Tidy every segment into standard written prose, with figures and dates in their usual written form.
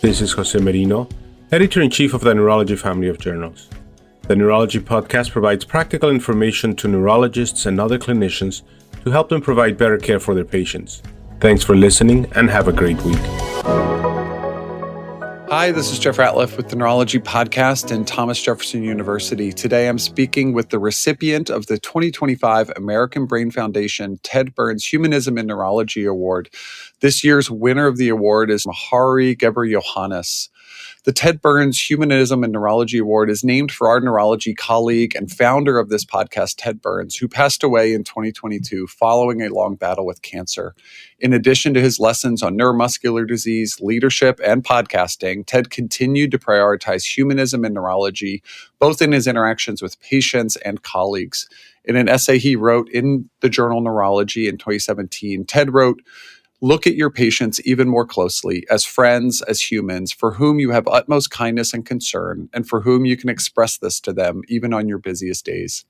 This is Jose Merino, Editor-in-Chief of the Neurology family of journals. The Neurology podcast provides practical information to neurologists and other clinicians to help them provide better care for their patients. Thanks for listening and have a great week. Hi, this is Jeff Ratliff with the Neurology Podcast and Thomas Jefferson University. Today I'm speaking with the recipient of the 2025 American Brain Foundation Ted Burns Humanism and Neurology Award. This year's winner of the award is Mehari Gebreyohanns. The Ted Burns Humanism and Neurology Award is named for our neurology colleague and founder of this podcast, Ted Burns, who passed away in 2022 following a long battle with cancer. In addition to his lessons on neuromuscular disease, leadership, and podcasting, Ted continued to prioritize humanism and neurology, both in his interactions with patients and colleagues. In an essay he wrote in the journal Neurology in 2017, Ted wrote, "Look at your patients even more closely, as friends, as humans, for whom you have utmost kindness and concern, and for whom you can express this to them even on your busiest days."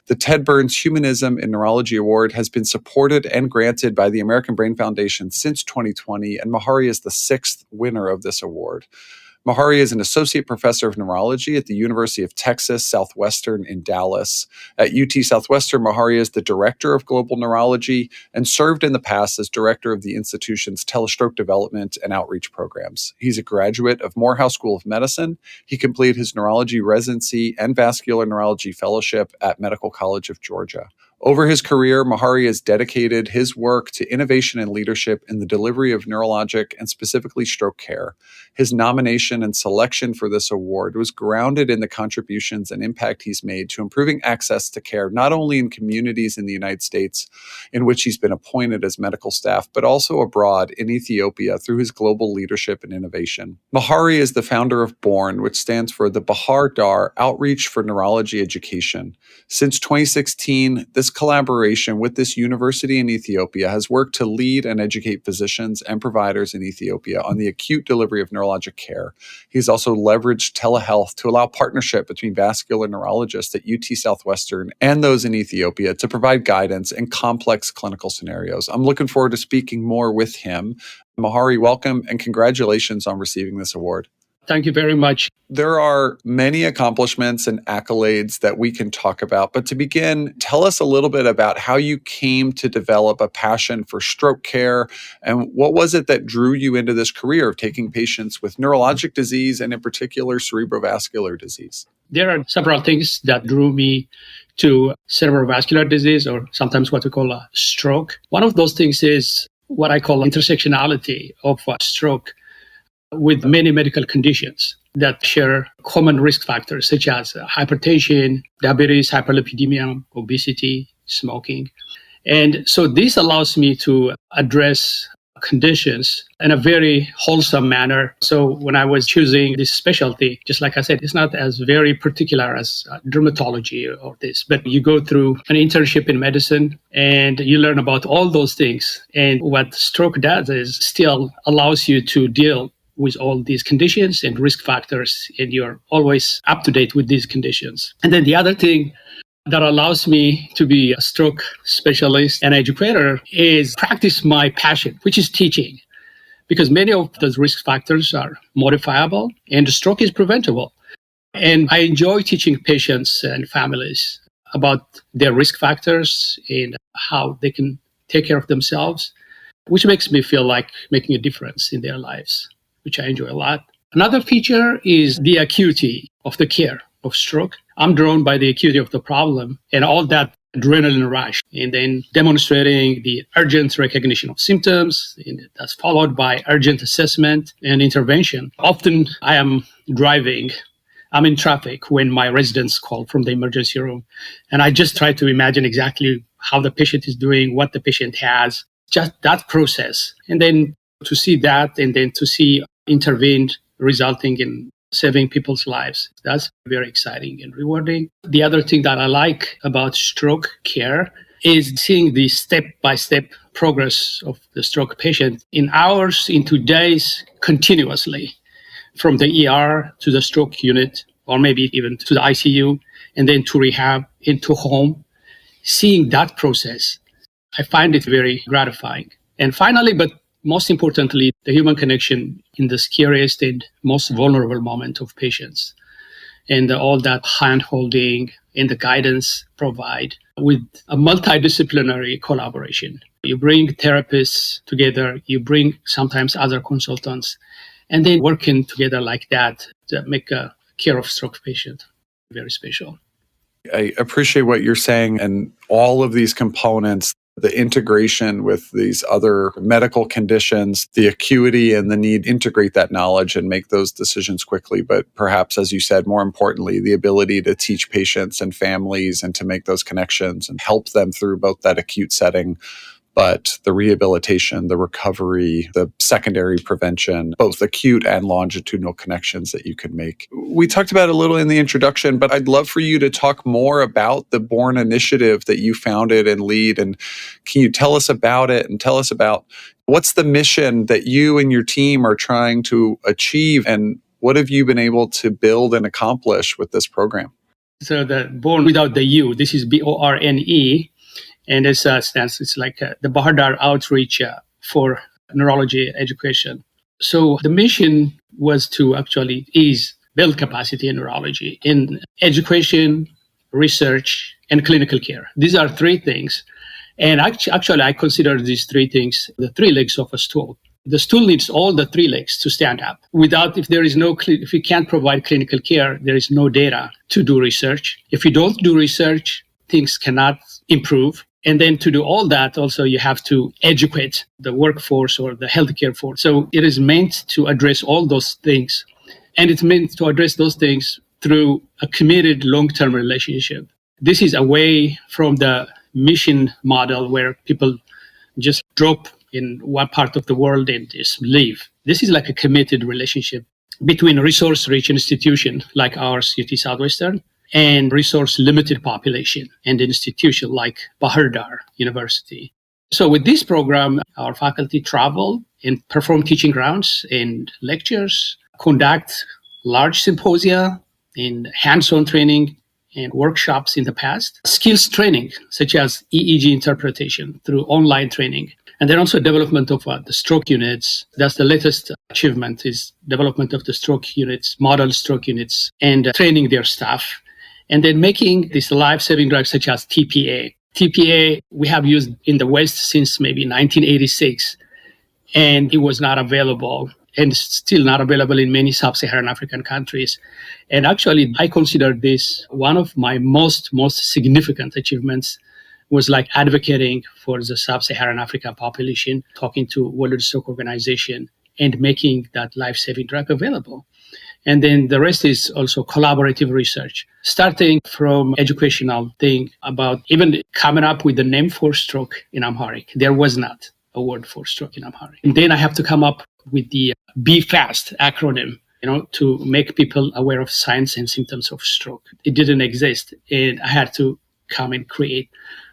The Ted Burns Humanism and Neurology Award has been supported and granted by the American Brain Foundation since 2020, and Mehari is the sixth winner of this award. Mehari is an associate professor of neurology at the University of Texas Southwestern in Dallas. At UT Southwestern, Mehari is the director of global neurology and served in the past as director of the institution's telestroke development and outreach programs. He's a graduate of Morehouse School of Medicine. He completed his neurology residency and vascular neurology fellowship at Medical College of Georgia. Over his career, Mehari has dedicated his work to innovation and leadership in the delivery of neurologic and specifically stroke care. His nomination and selection for this award was grounded in the contributions and impact he's made to improving access to care, not only in communities in the United States in which he's been appointed as medical staff, but also abroad in Ethiopia through his global leadership and innovation. Mehari is the founder of BORNE, which stands for the Bahar Dar Outreach for Neurology Education. Since 2016, this collaboration with this university in Ethiopia has worked to lead and educate physicians and providers in Ethiopia on the acute delivery of neurologic care. He's also leveraged telehealth to allow partnership between vascular neurologists at UT Southwestern and those in Ethiopia to provide guidance in complex clinical scenarios. I'm looking forward to speaking more with him. Mehari, welcome and congratulations on receiving this award. Thank you very much. There are many accomplishments and accolades that we can talk about, but to begin, tell us a little bit about how you came to develop a passion for stroke care, and what was it that drew you into this career of taking patients with neurologic disease and in particular cerebrovascular disease? There are several things that drew me to cerebrovascular disease, or sometimes what we call a stroke. One of those things is what I call intersectionality of stroke with many medical conditions that share common risk factors such as hypertension, diabetes, hyperlipidemia, obesity, smoking. And so this allows me to address conditions in a very wholesome manner. So when I was choosing this specialty, just like I said, it's not as very particular as dermatology or this, but you go through an internship in medicine and you learn about all those things. And what stroke does is still allows you to deal with all these conditions and risk factors, and you're always up to date with these conditions. And then the other thing that allows me to be a stroke specialist and educator is practice my passion, which is teaching, because many of those risk factors are modifiable and stroke is preventable. And I enjoy teaching patients and families about their risk factors and how they can take care of themselves, which makes me feel like making a difference in their lives, which I enjoy a lot. Another feature is the acuity of the care of stroke. I'm drawn by the acuity of the problem and all that adrenaline rush, and then demonstrating the urgent recognition of symptoms, and that's followed by urgent assessment and intervention. Often I am driving, I'm in traffic when my residents call from the emergency room, and I just try to imagine exactly how the patient is doing, what the patient has, just that process. And then to see that, and then to see intervened, resulting in saving people's lives. That's very exciting and rewarding. The other thing that I like about stroke care is seeing the step-by-step progress of the stroke patient in hours, into days, continuously, from the ER to the stroke unit, or maybe even to the ICU, and then to rehab, into home. Seeing that process, I find it very gratifying. And finally, but most importantly, the human connection in the scariest and most vulnerable moment of patients. And all that hand-holding and the guidance provide with a multidisciplinary collaboration. You bring therapists together, you bring sometimes other consultants, and then working together like that to make a care of stroke patient very special. I appreciate what you're saying, and all of these components, the integration with these other medical conditions, the acuity and the need to integrate that knowledge and make those decisions quickly. But perhaps, as you said, more importantly, the ability to teach patients and families and to make those connections and help them through both that acute setting, but the rehabilitation, the recovery, the secondary prevention, both acute and longitudinal connections that you can make. We talked about it a little in the introduction, but I'd love for you to talk more about the BORNE initiative that you founded and lead. And can you tell us about it and tell us about what's the mission that you and your team are trying to achieve, and what have you been able to build and accomplish with this program? So the BORNE without the U, this is BORNE. And it stands, it's like the Bahadar outreach for neurology education. So the mission was to actually build capacity in neurology in education, research, and clinical care. These are three things. And actually, I consider these three things the three legs of a stool. The stool needs all the three legs to stand up. If you can't provide clinical care, there is no data to do research. If you don't do research, things cannot improve. And then to do all that, also, you have to educate the workforce or the healthcare force. So it is meant to address all those things. And it's meant to address those things through a committed long-term relationship. This is away from the mission model where people just drop in one part of the world and just leave. This is like a committed relationship between a resource-rich institution like ours, UT Southwestern, and resource-limited population and institution like Bahadar University. So with this program, our faculty travel and perform teaching rounds and lectures, conduct large symposia and hands-on training and workshops in the past, skills training such as EEG interpretation through online training, and then also development of the stroke units. That's the latest achievement, is development of the stroke units, model stroke units, and training their staff. And then making these life-saving drugs such as TPA. TPA we have used in the West since maybe 1986, and it was not available and still not available in many sub-Saharan African countries. And actually, I consider this one of my most significant achievements was like advocating for the sub-Saharan African population, talking to World Stroke Organization and making that life-saving drug available. And then the rest is also collaborative research, starting from educational thing about even coming up with the name for stroke in Amharic. There was not a word for stroke in Amharic. And then I have to come up with the Be Fast acronym, to make people aware of signs and symptoms of stroke. It didn't exist, and I had to come and create.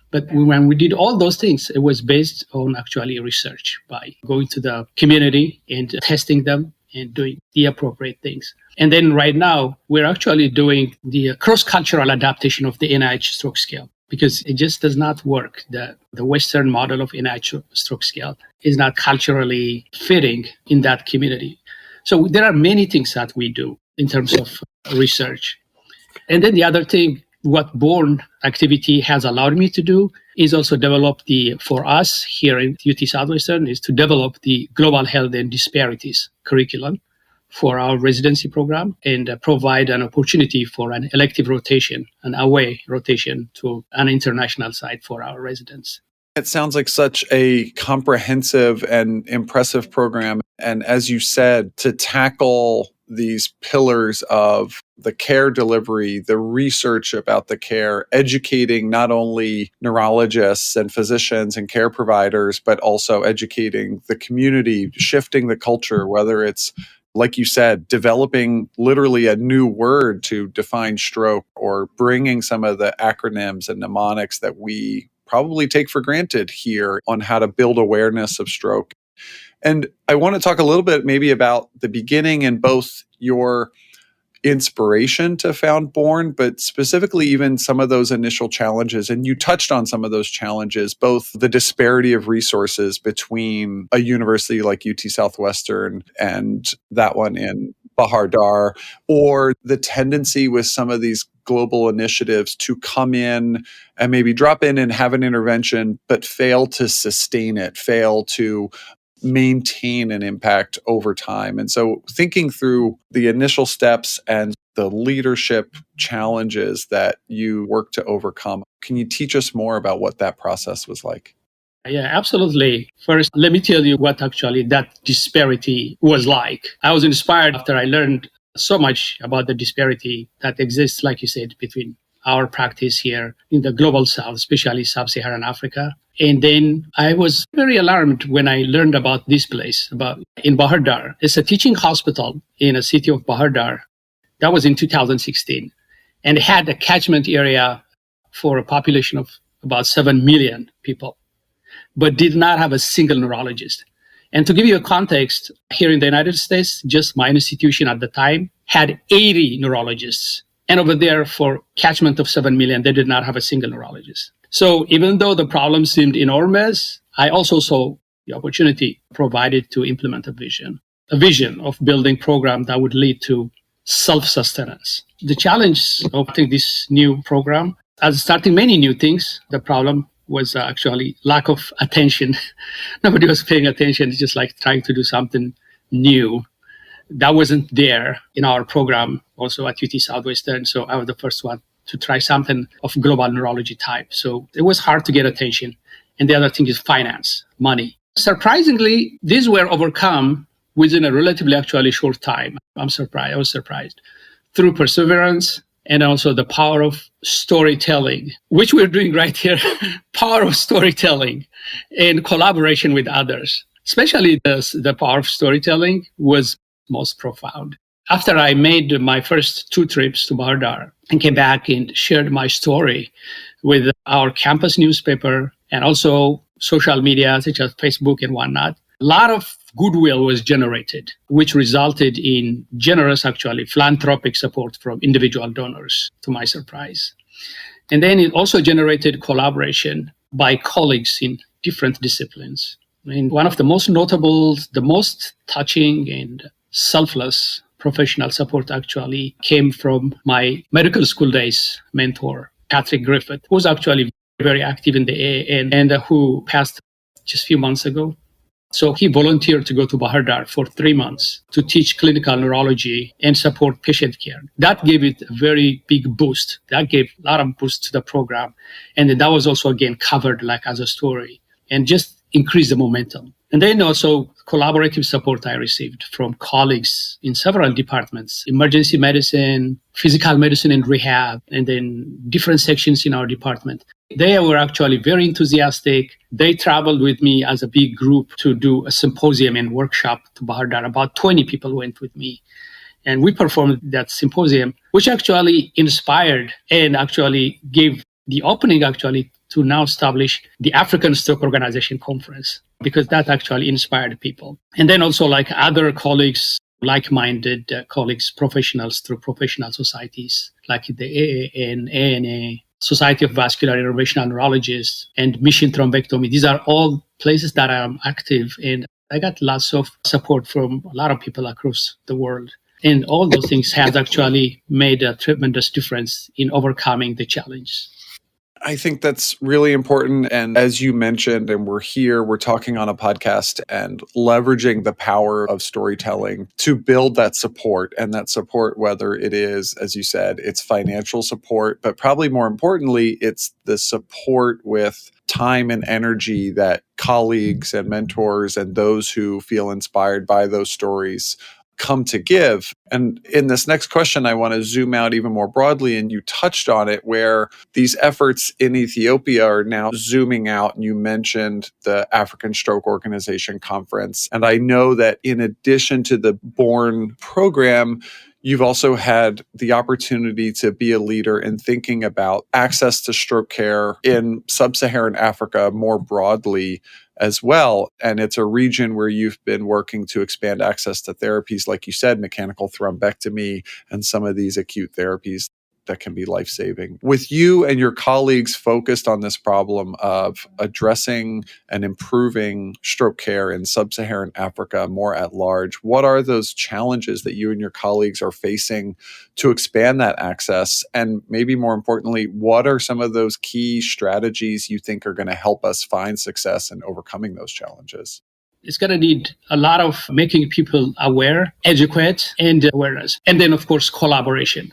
But when we did all those things, it was based on actually research by going to the community and testing them and doing the appropriate things. And then right now, we're actually doing the cross-cultural adaptation of the NIH stroke scale because it just does not work. The Western model of NIH stroke scale is not culturally fitting in that community. So there are many things that we do in terms of research. And then the other thing, what BORNE activity has allowed me to do is also develop for us here in UT Southwestern, is to develop the global health and disparities curriculum for our residency program and provide an opportunity for an elective rotation, an away rotation to an international site for our residents. It sounds like such a comprehensive and impressive program. And as you said, to tackle these pillars of the care delivery, the research about the care, educating not only neurologists and physicians and care providers, but also educating the community, shifting the culture, whether it's, like you said, developing literally a new word to define stroke or bringing some of the acronyms and mnemonics that we probably take for granted here on how to build awareness of stroke. And I want to talk a little bit maybe about the beginning in both your inspiration to found BORNE, but specifically even some of those initial challenges. And you touched on some of those challenges, both the disparity of resources between a university like UT Southwestern and that one in Bahar Dar, or the tendency with some of these global initiatives to come in and maybe drop in and have an intervention, but fail to sustain it, fail to maintain an impact over time. And so thinking through the initial steps and the leadership challenges that you work to overcome, can you teach us more about what that process was like? Yeah, absolutely. First, let me tell you what actually that disparity was like. I was inspired after I learned so much about the disparity that exists, like you said, between our practice here in the global south, especially sub-Saharan Africa. And then I was very alarmed when I learned about this place, in Bahar Dar. It's a teaching hospital in a city of Bahar Dar. That was in 2016. And it had a catchment area for a population of about 7 million people, but did not have a single neurologist. And to give you a context, here in the United States, just my institution at the time had 80 neurologists. And over there, for catchment of 7 million, they did not have a single neurologist. So even though the problem seemed enormous, I also saw the opportunity provided to implement a vision of building program that would lead to self-sustenance. The challenge of this new program, as starting many new things, the problem was actually lack of attention. Nobody was paying attention. It's just like trying to do something new. That wasn't there in our program, also at UT Southwestern. So I was the first one to try something of global neurology type. So it was hard to get attention. And the other thing is finance, money. Surprisingly, these were overcome within a relatively actually short time. I was surprised. Through perseverance and also the power of storytelling, which we're doing right here. Power of storytelling and collaboration with others. Especially the power of storytelling was most profound. After I made my first 2 trips to Bahar Dar and came back and shared my story with our campus newspaper and also social media such as Facebook and whatnot, a lot of goodwill was generated, which resulted in generous, actually, philanthropic support from individual donors, to my surprise. And then it also generated collaboration by colleagues in different disciplines. And one of the most notable, the most touching and selfless professional support actually came from my medical school days mentor, Patrick Griffith, who was actually very active in the AAN and who passed just a few months ago. So he volunteered to go to Bahar Dar for 3 months to teach clinical neurology and support patient care. That gave it a very big boost. That gave a lot of boost to the program. And then that was also, again, covered like as a story and just increased the momentum. And then also collaborative support I received from colleagues in several departments, emergency medicine, physical medicine and rehab, and then different sections in our department. They were actually very enthusiastic. They traveled with me as a big group to do a symposium and workshop to Bahar Dar. About 20 people went with me. And we performed that symposium, which actually inspired and actually gave the opening actually to now establish the African Stroke Organization Conference, because that actually inspired people. And then also like other colleagues, like-minded colleagues, professionals through professional societies like the AAN, ANA, Society of Vascular Interventional Neurologists, and Mission Thrombectomy. These are all places that I am active in. I got lots of support from a lot of people across the world. And all those things have actually made a tremendous difference in overcoming the challenge. I think that's really important. And as you mentioned, and we're talking on a podcast and leveraging the power of storytelling to build that support. And that support, whether it is, as you said, it's financial support, but probably more importantly, it's the support with time and energy that colleagues and mentors and those who feel inspired by those stories come to give. And in this next question, I want to zoom out even more broadly, and you touched on it, where these efforts in Ethiopia are now zooming out. And you mentioned the African Stroke Organization Conference. And I know that in addition to the BORNE program, You've also had the opportunity to be a leader in thinking about access to stroke care in sub-Saharan Africa more broadly as well. And it's a region where you've been working to expand access to therapies, like you said, mechanical thrombectomy and some of these acute therapies that can be life-saving. With you and your colleagues focused on this problem of addressing and improving stroke care in sub-Saharan Africa more at large, what are those challenges that you and your colleagues are facing to expand that access? And maybe more importantly, what are some of those key strategies you think are going to help us find success in overcoming those challenges? It's going to need a lot of making people aware, educate, and awareness. And then, of course, collaboration.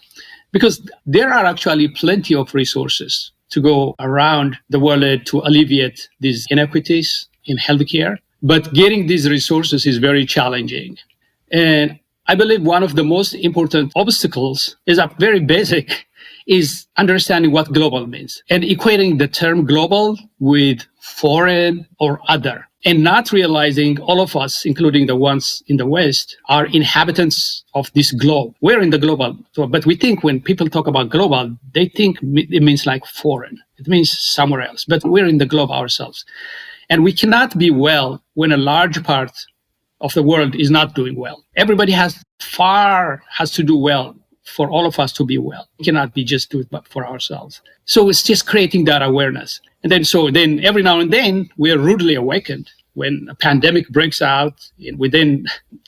Because there are actually plenty of resources to go around the world to alleviate these inequities in healthcare. But getting these resources is very challenging. And I believe one of the most important obstacles is a very basic, is understanding what global means and equating the term global with foreign or other. And not realizing all of us, including the ones in the West, are inhabitants of this globe. We're in the global, but we think when people talk about global, they think it means like foreign. It means somewhere else, but we're in the globe ourselves. And we cannot be well when a large part of the world is not doing well. Everybody has to do well for all of us to be well. We cannot be just do it for ourselves. So it's just creating that awareness. And then every now and then we are rudely awakened when a pandemic breaks out. And we then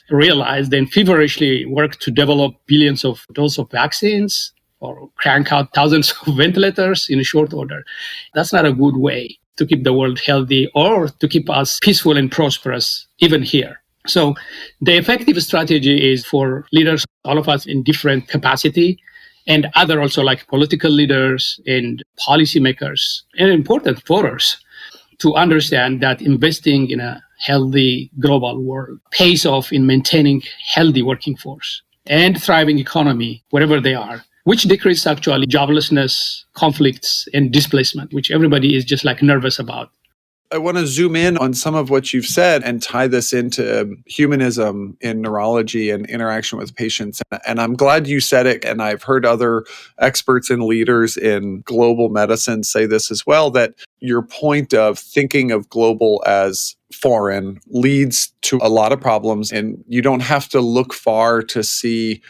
realize, then feverishly work to develop billions of doses of vaccines or crank out thousands of ventilators in a short order. That's not a good way to keep the world healthy or to keep us peaceful and prosperous, even here. So the effective strategy is for leaders, all of us in different capacity, and other also like political leaders and policymakers and important voters to understand that investing in a healthy global world pays off in maintaining healthy working force and thriving economy, wherever they are, which decreases actually joblessness, conflicts, and displacement, which everybody is just like nervous about. I want to zoom in on some of what you've said and tie this into humanism in neurology and interaction with patients. And I'm glad you said it. And I've heard other experts and leaders in global medicine say this as well, that your point of thinking of global as foreign leads to a lot of problems. And you don't have to look far to see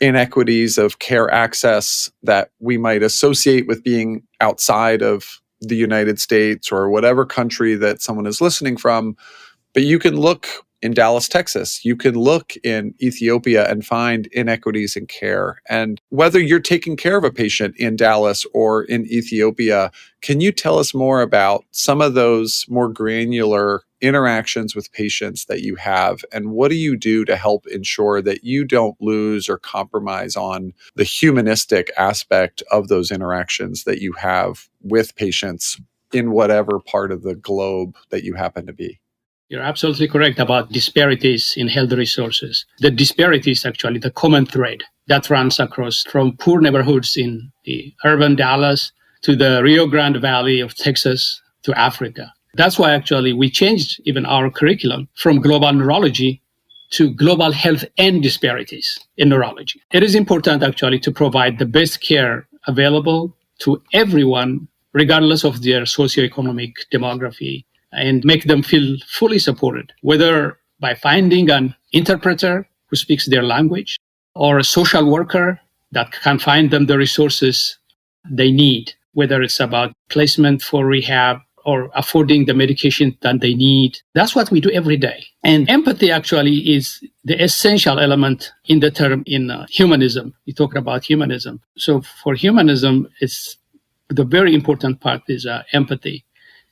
inequities of care access that we might associate with being outside of the United States or whatever country that someone is listening from. But you can look in Dallas, Texas. You can look in Ethiopia and find inequities in care. And whether you're taking care of a patient in Dallas or in Ethiopia, can you tell us more about some of those more granular interactions with patients that you have? And what do you do to help ensure that you don't lose or compromise on the humanistic aspect of those interactions that you have with patients in whatever part of the globe that you happen to be? You're absolutely correct about disparities in health resources. The disparity is actually the common thread that runs across from poor neighborhoods in the urban Dallas to the Rio Grande Valley of Texas to Africa. That's why actually we changed even our curriculum from global neurology to global health and disparities in neurology. It is important actually to provide the best care available to everyone, regardless of their socioeconomic demography, and make them feel fully supported, whether by finding an interpreter who speaks their language or a social worker that can find them the resources they need, whether it's about placement for rehab or affording the medication that they need. That's what we do every day. And empathy actually is the essential element in the term in humanism. We talk about humanism. So for humanism, it's the very important part is empathy.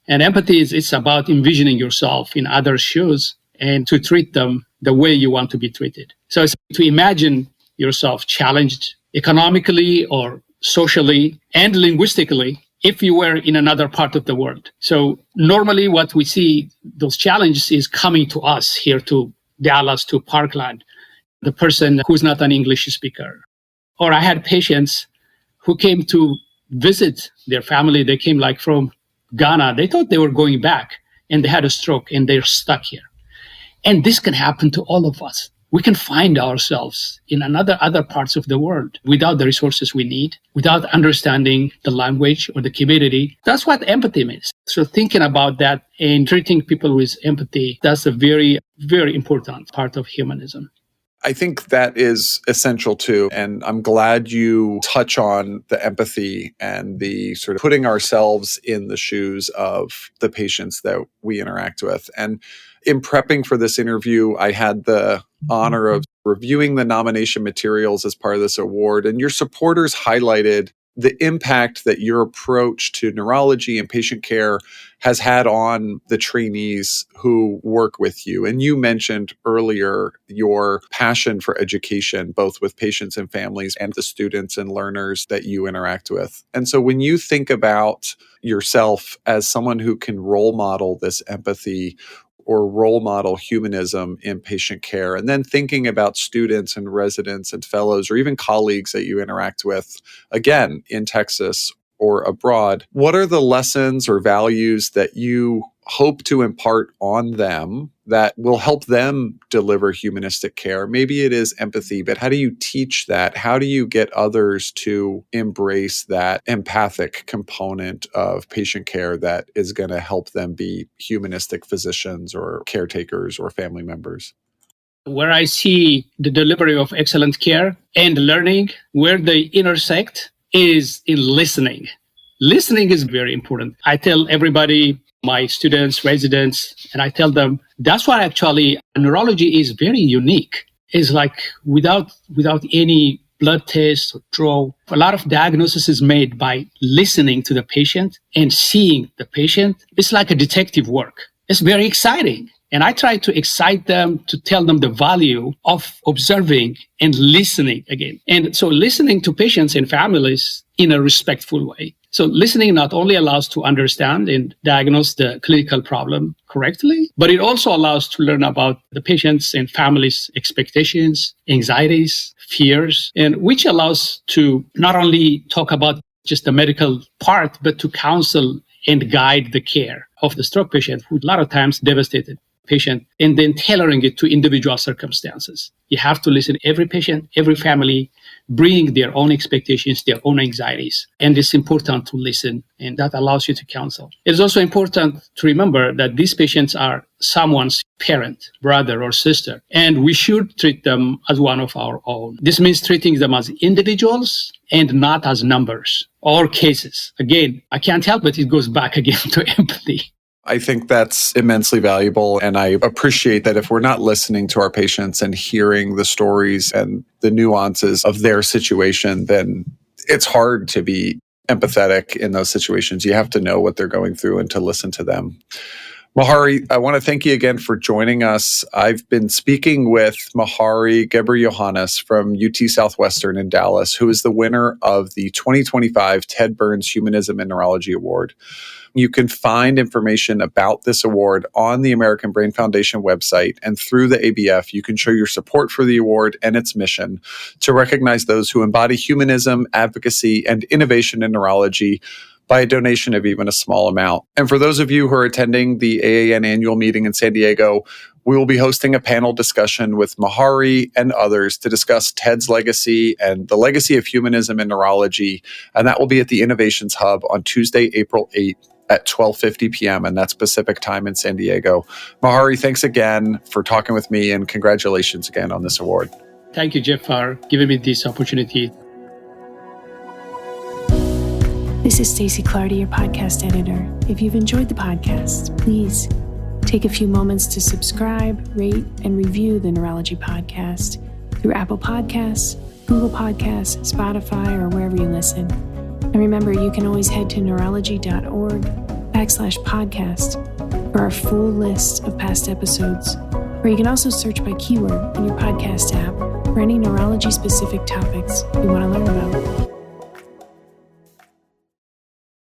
And empathy it's about envisioning yourself in others' shoes and to treat them the way you want to be treated. So it's to imagine yourself challenged economically or socially and linguistically if you were in another part of the world. So normally what we see, those challenges is coming to us here to Dallas, to Parkland, the person who's not an English speaker. Or I had patients who came to visit their family. They came like from Ghana. They thought they were going back and they had a stroke and they're stuck here. And this can happen to all of us. we can find ourselves in other parts of the world without the resources we need, without understanding the language or the community. That's what empathy means. So thinking about that and treating people with empathy, that's a very, very important part of humanism. I think that is essential too. And I'm glad you touch on the empathy and the sort of putting ourselves in the shoes of the patients that we interact with. And in prepping for this interview, I had the honor of reviewing the nomination materials as part of this award. And your supporters highlighted the impact that your approach to neurology and patient care has had on the trainees who work with you. And you mentioned earlier your passion for education, both with patients and families and the students and learners that you interact with. And so when you think about yourself as someone who can role model this empathy or role model humanism in patient care, and then thinking about students and residents and fellows or even colleagues that you interact with, again, in Texas or abroad, what are the lessons or values that you hope to impart on them that will help them deliver humanistic care? Maybe it is empathy, but how do you teach that? How do you get others to embrace that empathic component of patient care that is going to help them be humanistic physicians or caretakers or family members? Where I see the delivery of excellent care and learning, where they intersect is in listening. Listening is very important. I tell everybody, my students, residents, and I tell them that's why actually neurology is very unique. It's like without any blood test or draw, a lot of diagnosis is made by listening to the patient and seeing the patient. It's like a detective work. It's very exciting. And I try to excite them, to tell them the value of observing and listening again. And so listening to patients and families in a respectful way. So listening not only allows to understand and diagnose the clinical problem correctly, but it also allows to learn about the patients' and families' expectations, anxieties, fears, and which allows to not only talk about just the medical part, but to counsel and guide the care of the stroke patient, who a lot of times devastated patient, and then tailoring it to individual circumstances. You have to listen to every patient, every family, bring their own expectations, their own anxieties. And it's important to listen, and that allows you to counsel. It's also important to remember that these patients are someone's parent, brother, or sister, and we should treat them as one of our own. This means treating them as individuals and not as numbers or cases. Again, I can't help it. It goes back again to empathy. I think that's immensely valuable. And I appreciate that if we're not listening to our patients and hearing the stories and the nuances of their situation, then it's hard to be empathetic in those situations. You have to know what they're going through and to listen to them. Mehari, I want to thank you again for joining us. I've been speaking with Mehari Gebreyohanns from UT Southwestern in Dallas, who is the winner of the 2025 Ted Burns Humanism and Neurology Award. You can find information about this award on the American Brain Foundation website, and through the ABF, you can show your support for the award and its mission to recognize those who embody humanism, advocacy, and innovation in neurology by a donation of even a small amount. And for those of you who are attending the AAN annual meeting in San Diego, we will be hosting a panel discussion with Mehari and others to discuss Ted's legacy and the legacy of humanism in neurology. And that will be at the Innovations Hub on Tuesday, April 8th at 12:50 p.m. and that's Pacific time in San Diego. Mehari, thanks again for talking with me, and congratulations again on this award. Thank you, Jeff, for giving me this opportunity. This is Stacey Clardy, your podcast editor. If you've enjoyed the podcast, please take a few moments to subscribe, rate, and review the Neurology Podcast through Apple Podcasts, Google Podcasts, Spotify, or wherever you listen. And remember, you can always head to neurology.org/podcast for our full list of past episodes. Or you can also search by keyword in your podcast app for any neurology-specific topics you want to learn about.